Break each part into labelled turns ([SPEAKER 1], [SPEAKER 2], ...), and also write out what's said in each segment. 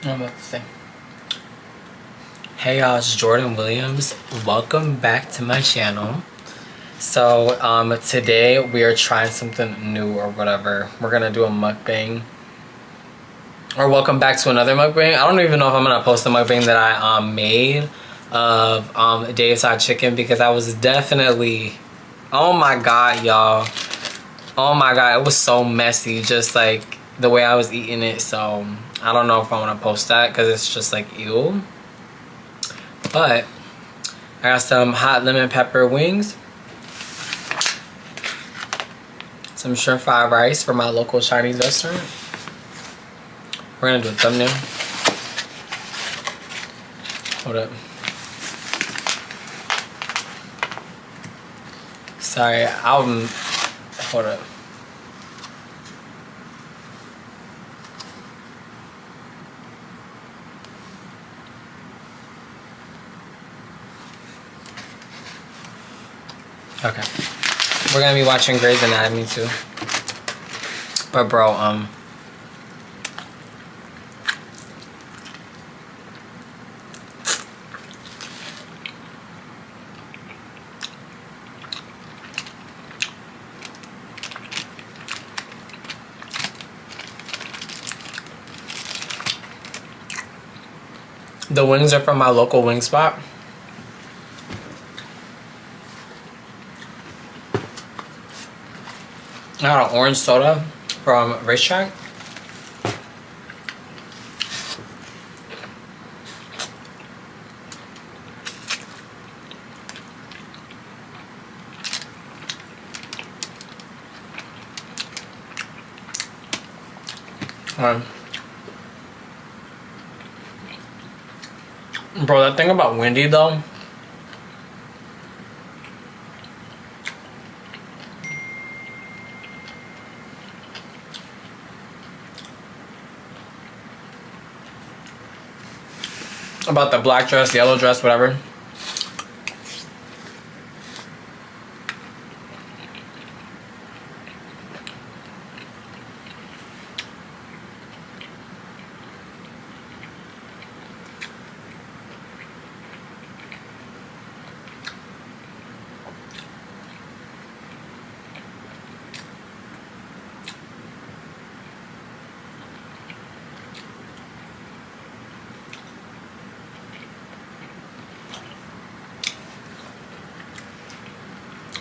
[SPEAKER 1] I'm about to say. Hey y'all, it's Jordan Williams. Welcome back to my channel. So today we are trying something new or whatever. We're gonna do a mukbang. Or welcome back to another mukbang. I don't even know if I'm gonna post the mukbang that I made of Dave's Hot Chicken, because I was definitely, oh my god y'all. Oh my god, it was so messy, just like the way I was eating it. So I don't know if I want to post that because it's just like ew. But I got some hot lemon pepper wings, some shrimp fried rice from my local Chinese restaurant. We're gonna do a thumbnail. Hold up. Sorry, hold up. Okay. We're gonna be watching Grey's Anatomy too. But bro, the wings are from my local wing spot. I got an orange soda from Racetrack. Bro, that thing about Wendy though. About the black dress, yellow dress, whatever.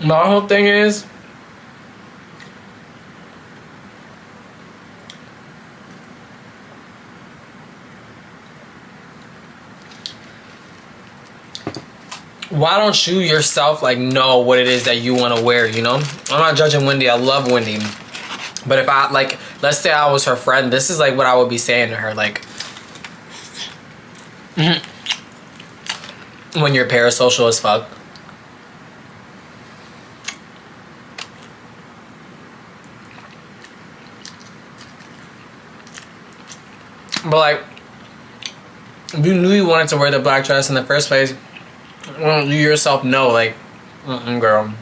[SPEAKER 1] My whole thing is, why don't you yourself like know what it is that you want to wear, you know? I'm not judging Wendy. I love Wendy. But if I, like, let's say I was her friend, this is like what I would be saying to her, like, when you're parasocial as fuck. But like, if you knew you wanted to wear the black dress in the first place, well, you yourself know, like, girl,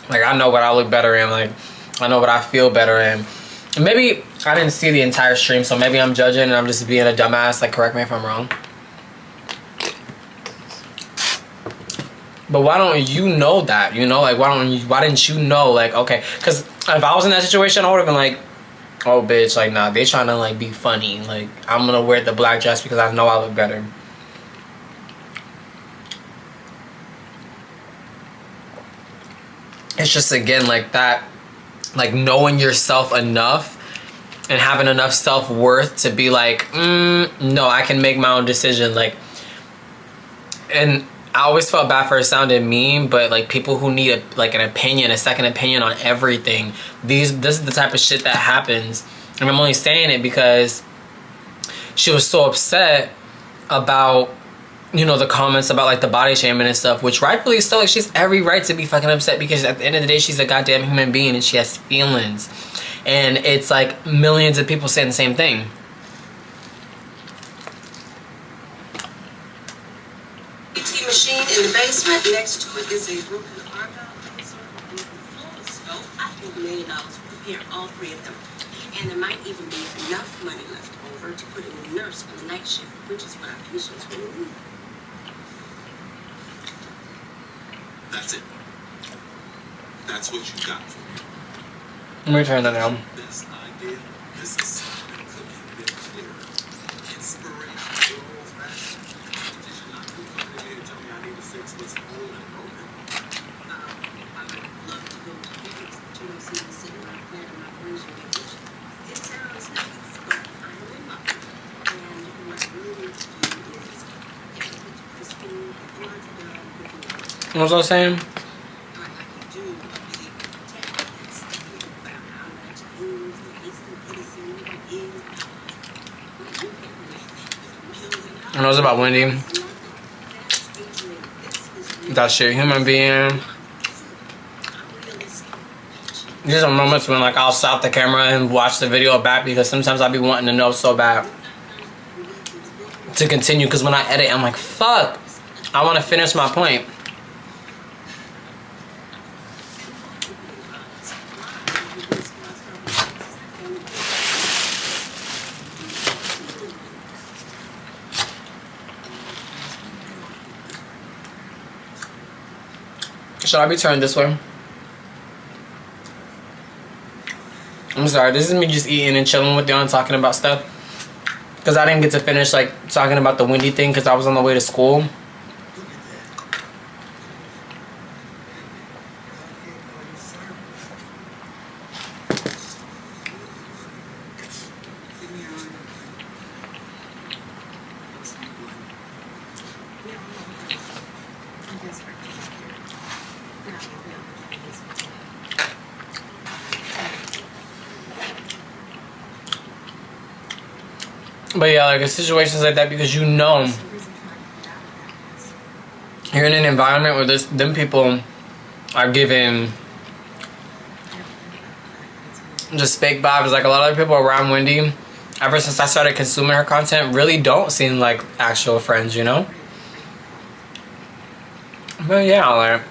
[SPEAKER 1] like, I know what I look better in, like, I know what I feel better in. And maybe I didn't see the entire stream, so maybe I'm judging and I'm just being a dumbass. Like, correct me if I'm wrong. But why don't you know that? You know, like, why didn't you know? Like, okay, because if I was in that situation, I would have been like, oh, bitch, like, nah, they trying to, like, be funny. Like, I'm gonna wear the black dress because I know I look better. It's just, again, like that, like, knowing yourself enough and having enough self-worth to be like, no, I can make my own decision. Like, and I always felt bad for it sounding mean, but like, people who need an opinion, a second opinion on everything, this is the type of shit that happens. And I'm only saying it because she was so upset about, you know, the comments about like the body shaming and stuff, which rightfully so. Like, she has every right to be fucking upset because at the end of the day, she's a goddamn human being and she has feelings. And it's like millions of people saying the same thing.
[SPEAKER 2] Machine in the basement. Next to it is a broken arm laser and a fluoroscope. I think $1 million will repair all three of them. And there might even be enough money left over to put in a nurse on the night shift, which is what our patients really need.
[SPEAKER 3] That's it. That's what you got for me.
[SPEAKER 1] Let me turn that down.
[SPEAKER 3] This idea, this assignment could have been clearer. Inspiration, good old fashioned. Did you not come to me to tell me I need to fix what's old and broken?
[SPEAKER 2] I would love to go to Paris, but you don't see me sitting around planning my Parisian vacation. It sounds nice, but I'm in my and what I really need to do is get a picture for school, get laundry done, cooking.
[SPEAKER 1] What was I saying? And it was about Wendy. That shit, human being. These are moments when like I'll stop the camera and watch the video back because sometimes I'll be wanting to know so bad to continue, because when I edit I'm like, fuck, I want to finish my point. Should I be turned this way? I'm sorry, this is me just eating and chilling with y'all and talking about stuff. Because I didn't get to finish like talking about the Wendy thing because I was on the way to school. But yeah, like in situations like that, because you know you're in an environment where them people are giving just fake vibes. Like a lot of people around Wendy, ever since I started consuming her content, really don't seem like actual friends, you know? But yeah, like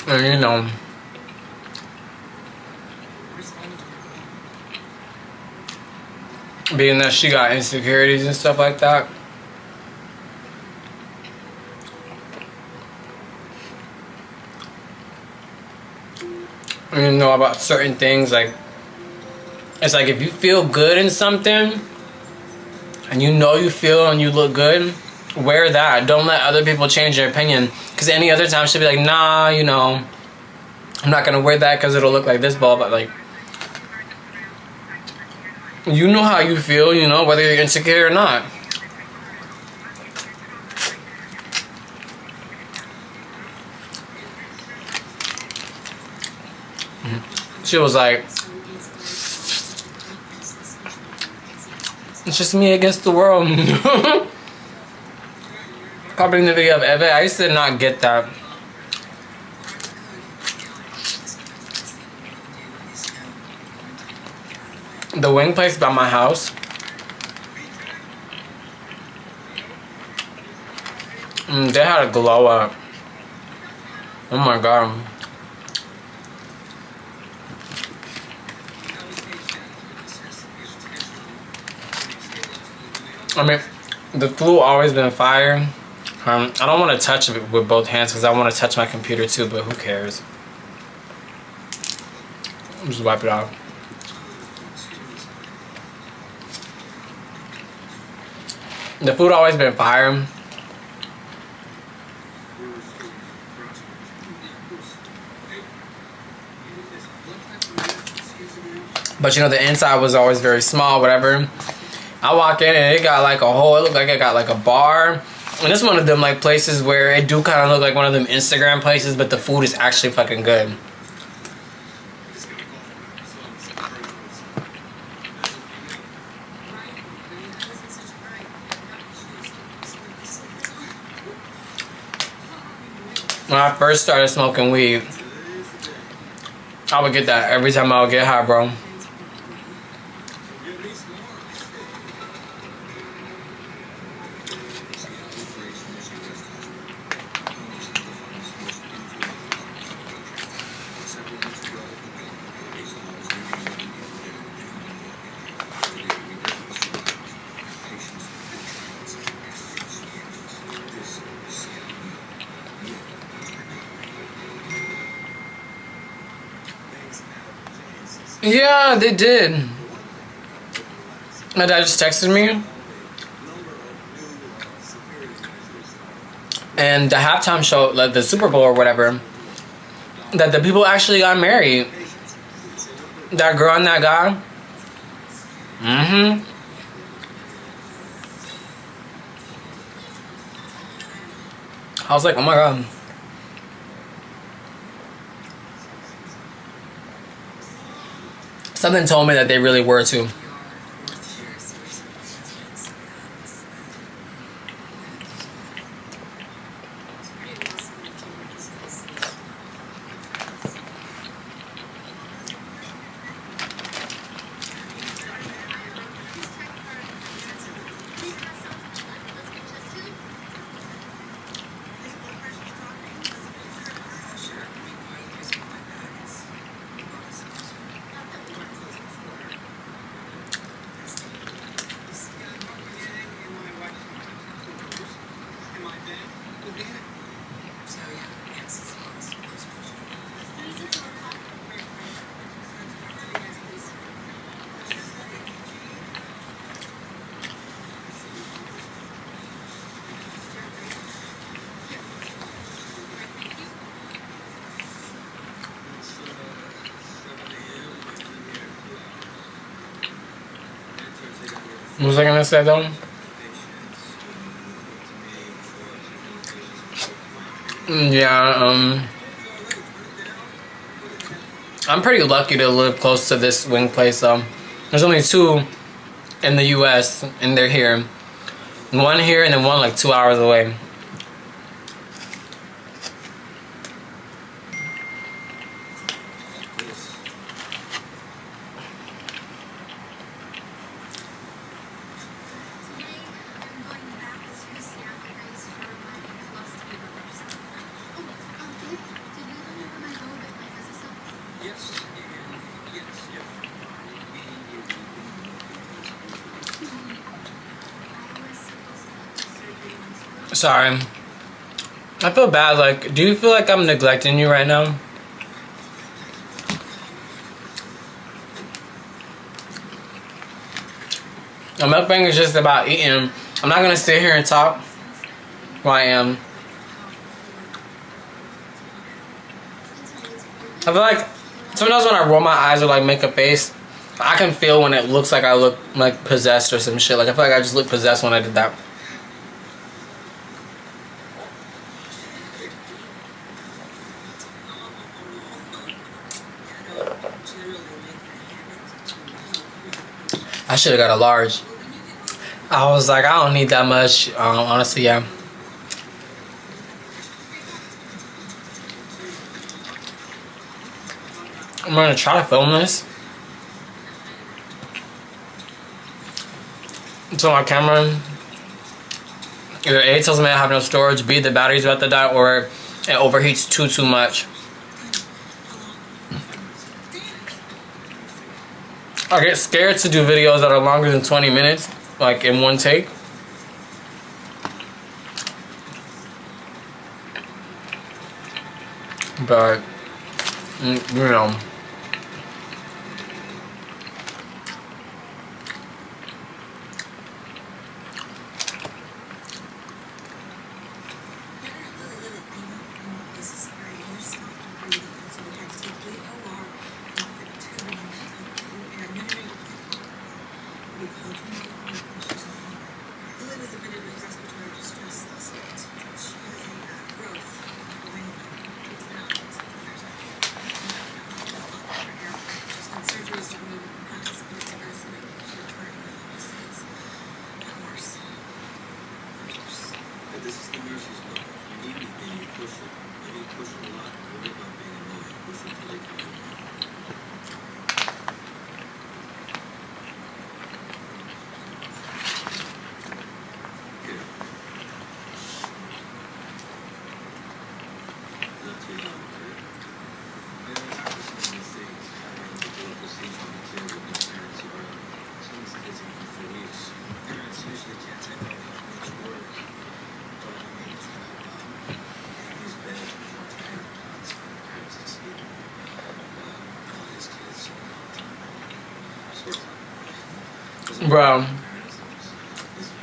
[SPEAKER 1] and you know, being that she got insecurities and stuff like that, you know about certain things, like it's like if you feel good in something and you know you feel and you look good, wear that. Don't let other people change your opinion, because any other time she'll be like, nah, you know, I'm not gonna wear that because it'll look like this ball. But like, you know how you feel, you know, whether you're insecure or not. She was like, it's just me against the world. Probably in the video of Eve, I used to not get that. The wing place by my house, they had a glow up. Oh my god. I mean, the food always been fire. I don't want to touch it with both hands because I want to touch my computer too, but who cares? Just wipe it off. The food always been fire. But you know, the inside was always very small, whatever. I walk in and it got like a whole, it looked like it got like a bar. And it's one of them like places where it do kind of look like one of them Instagram places, but the food is actually fucking good. When I first started smoking weed, I would get that every time I would get high, bro. Yeah, they did. My dad just texted me. And the halftime show, like the Super Bowl or whatever, that the people actually got married. That girl and that guy. Mm-hmm. I was like, oh my god. Something told me that they really were too. What was I gonna say though? Yeah, I'm pretty lucky to live close to this wing place though. There's only 2 in the US and they're here. One here and then one like 2 hours away. Sorry. I feel bad, like, do you feel like I'm neglecting you right now? A mukbang is just about eating. I'm not gonna sit here and talk while I am. I feel like sometimes when I roll my eyes or like make a face, I can feel when it looks like I look like possessed or some shit. Like I feel like I just looked possessed when I did that. I should have got a large. I was like, I don't need that much. Honestly, yeah. I'm gonna try to film this. So my camera, either A, tells me I have no storage, B, the battery's about to die, or it overheats too much. I get scared to do videos that are longer than 20 minutes, like in one take. But, you know.
[SPEAKER 3] this is the nurse's book. If you need anything, you push it. Maybe you push it a lot. Don't worry about being annoying. Push it till they come in. Here. Not too long, right? Yeah, I was one of these things. I ran into political scenes on the kid with no parents around. Some of these kids have been for weeks. Parents usually can't take all that much work. But I mean, these bad parent cots and parents to see them. All these kids sort of.
[SPEAKER 1] Bro,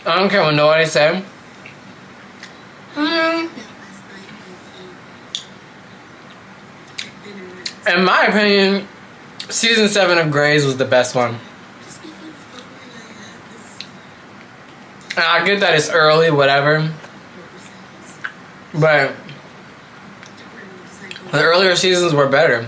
[SPEAKER 1] I don't care what nobody say. In my opinion, season 7 of Grey's was the best one. And I get that it's early, whatever. But the earlier seasons were better.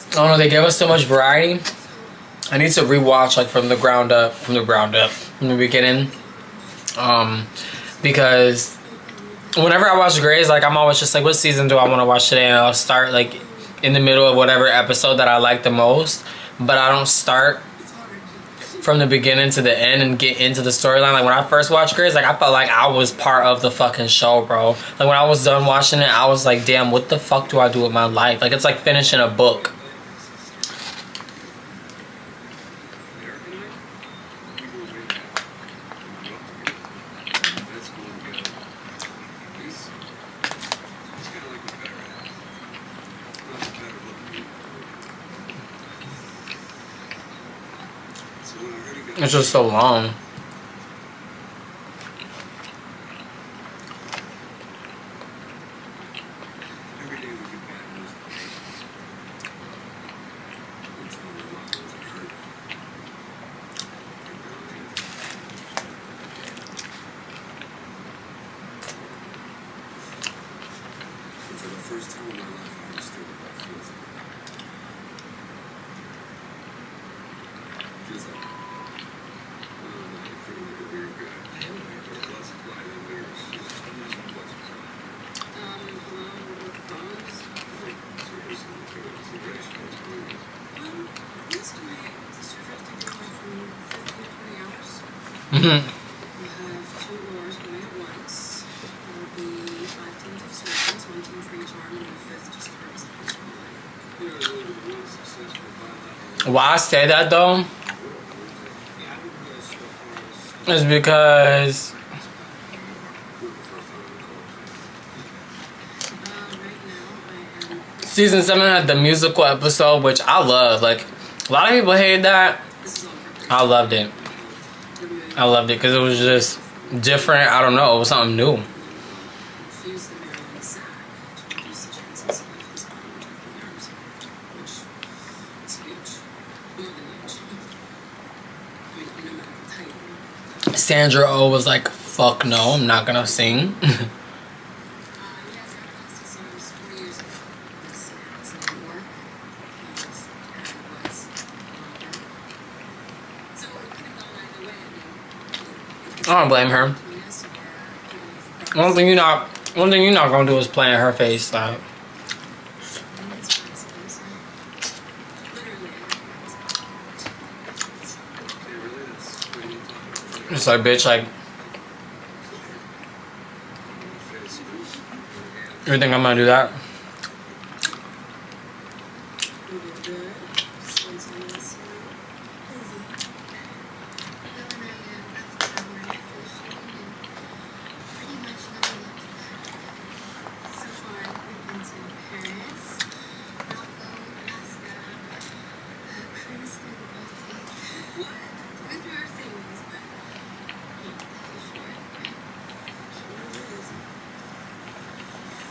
[SPEAKER 1] I don't know, they gave us so much variety. I need to rewatch like from the beginning. Because whenever I watch Grey's, like I'm always just like, what season do I want to watch today? And I'll start like in the middle of whatever episode that I like the most. But I don't start from the beginning to the end and get into the storyline. Like when I first watched Grey's, like I felt like I was part of the fucking show, bro. Like when I was done watching it, I was like, damn, what the fuck do I do with my life? Like it's like finishing a book. It's just so long.
[SPEAKER 3] For the first time in my life, I understood what that feels like. Feels like, you're feeling like a weird guy. There's lots of flying in there. It's just, I'm just what's
[SPEAKER 2] Hello, with phones.
[SPEAKER 3] like, seriously, for the consideration, what's going on?
[SPEAKER 2] This tonight, sister has to get home from 15 to 20 hours.
[SPEAKER 1] Mhm.
[SPEAKER 2] We have 2 wars going at once. There will be 5 teams of surgeons, 1 team for each arm, and the 5th just covers the whole line.
[SPEAKER 3] Yeah, there's only one successful bilateral.
[SPEAKER 1] Why I say that though
[SPEAKER 3] Yeah, I didn't realize so far as
[SPEAKER 1] is because
[SPEAKER 2] Right now, I am.
[SPEAKER 1] season 7 had the musical episode, which I love. Like a lot of people hate that.
[SPEAKER 2] This is all perfect.
[SPEAKER 1] I loved it. I loved it because it was just different. I don't know. It was something new.
[SPEAKER 2] Infuse the Maryland sac to reduce the chances of his unprotected nerves, which is huge. More than huge. I mean, no matter the type.
[SPEAKER 1] Sandra Oh was like, fuck no, I'm not gonna sing.
[SPEAKER 2] Yes, I lost his arms 4 years ago. This accident work. He was longer. So it could have gone either way.
[SPEAKER 1] I don't blame her.
[SPEAKER 2] Yes, or
[SPEAKER 1] One thing you're not gonna do is play in her face. Like, it's like, bitch, like, you think I'm gonna do that?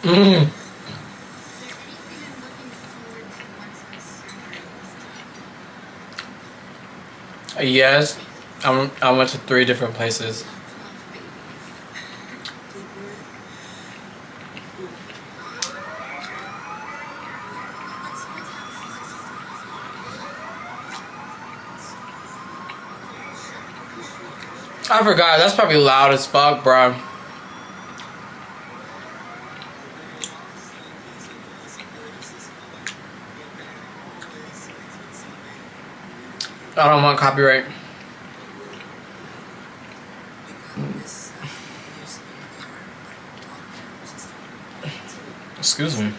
[SPEAKER 1] Mm. Yes, I went to 3 different places. I forgot. That's probably loud as fuck, bro. I don't want copyright. Excuse me.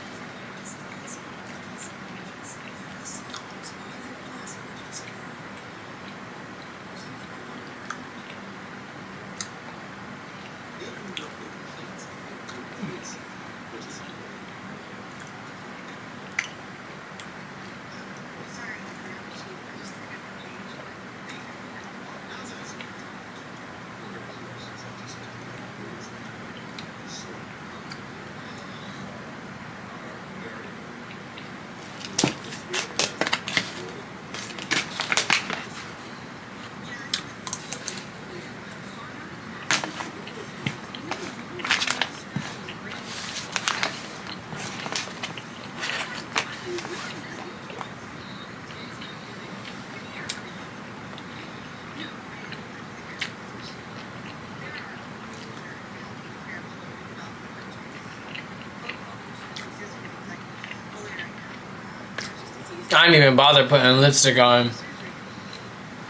[SPEAKER 1] I didn't even bother putting lipstick on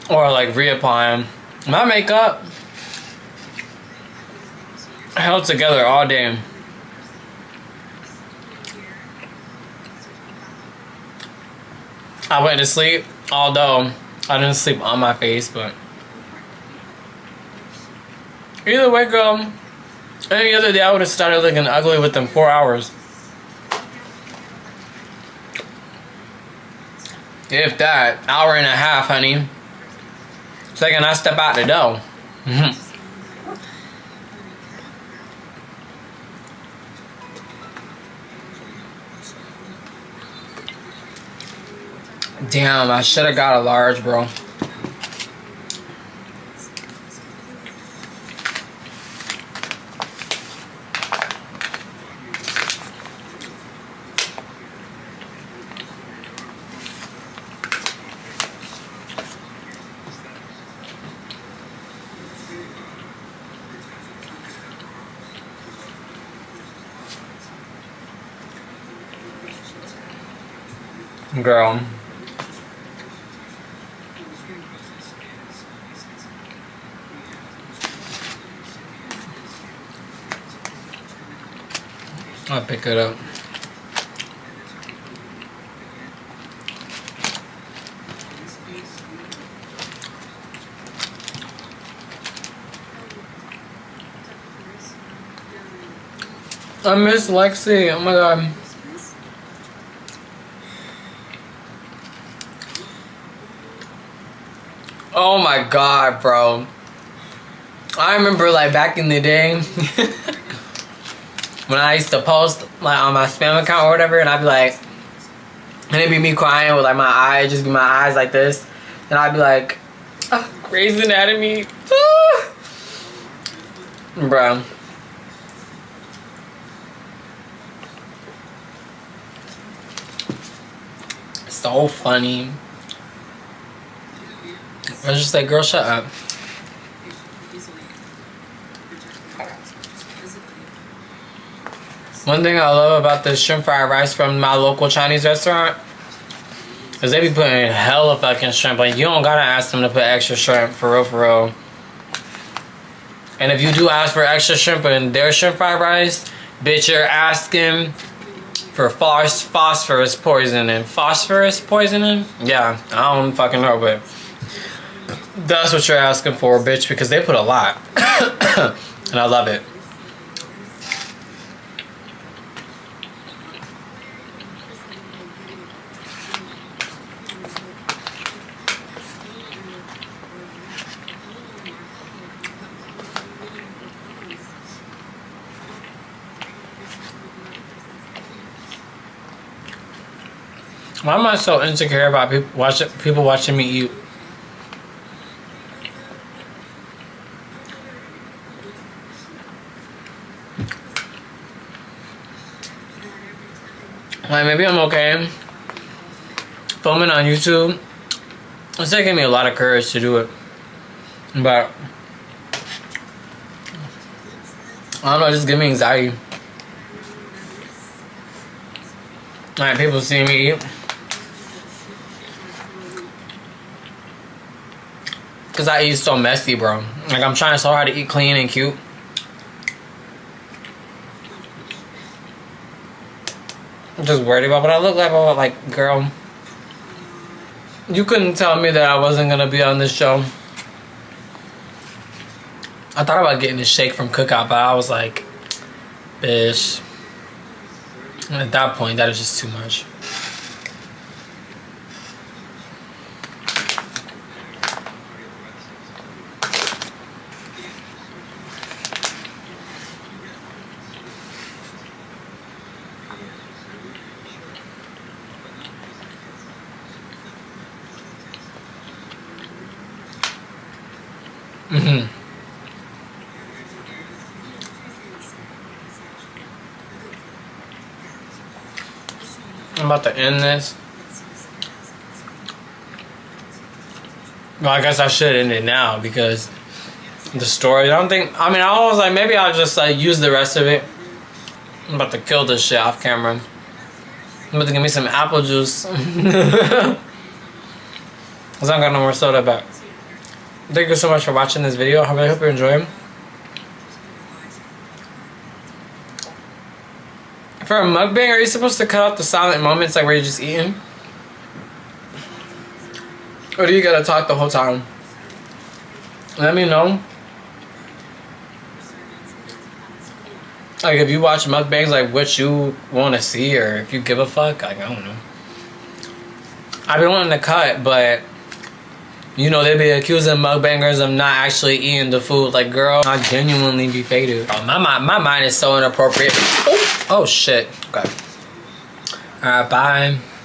[SPEAKER 1] or like reapplying. My makeup held together all day. I went to sleep, although I didn't sleep on my face, but either way, girl, any other day I would have started looking ugly within 4 hours. If that, hour and a half, honey. Second I step out the door. Damn, I should have got a large, bro. Girl. I'll pick it up. I miss Lexi. Oh my god. Oh my god, bro. I remember like back in the day when I used to post like on my spam account or whatever, and I'd be like, and it'd be me crying with like my eyes, just be my eyes like this, and I'd be like, oh, Grey's Anatomy. Bro. So funny. I was just like, girl, shut up. One thing I love about the shrimp fried rice from my local Chinese restaurant is they be putting hella fucking shrimp. Like, you don't gotta ask them to put extra shrimp, for real, for real. And if you do ask for extra shrimp in their shrimp fried rice, bitch, you're asking for phosphorus poisoning. Phosphorus poisoning? Yeah, I don't fucking know, but that's what you're asking for, bitch, because they put a lot. And I love it. Why am I so insecure about people watching me eat? Like, maybe I'm okay filming on YouTube. It's taking me a lot of courage to do it, but I don't know, just give me anxiety. Like, people see me eat. Cause I eat so messy, bro. Like, I'm trying so hard to eat clean and cute. I'm just worried about what I look like. But like, girl, you couldn't tell me that I wasn't gonna be on this show. I thought about getting a shake from Cookout, but I was like, bitch. At that point, that is just too much. Mm-hmm. I'm about to end this. Well, I guess I should end it now because the story. I was like, maybe I'll just like use the rest of it. I'm about to kill this shit off camera. I'm about to give me some apple juice. Cause I don't got no more soda back. Thank you so much for watching this video. I really hope you enjoy. For a mukbang, are you supposed to cut out the silent moments, like where you're just eating? Or do you gotta talk the whole time? Let me know. Like, if you watch mukbangs, like what you want to see, or if you give a fuck. Like, I don't know. I've been wanting to cut, but you know, they be accusing mukbangers of not actually eating the food. Like, girl, I genuinely be faded. Oh, my mind is so inappropriate. Oh shit. Okay. Alright, bye.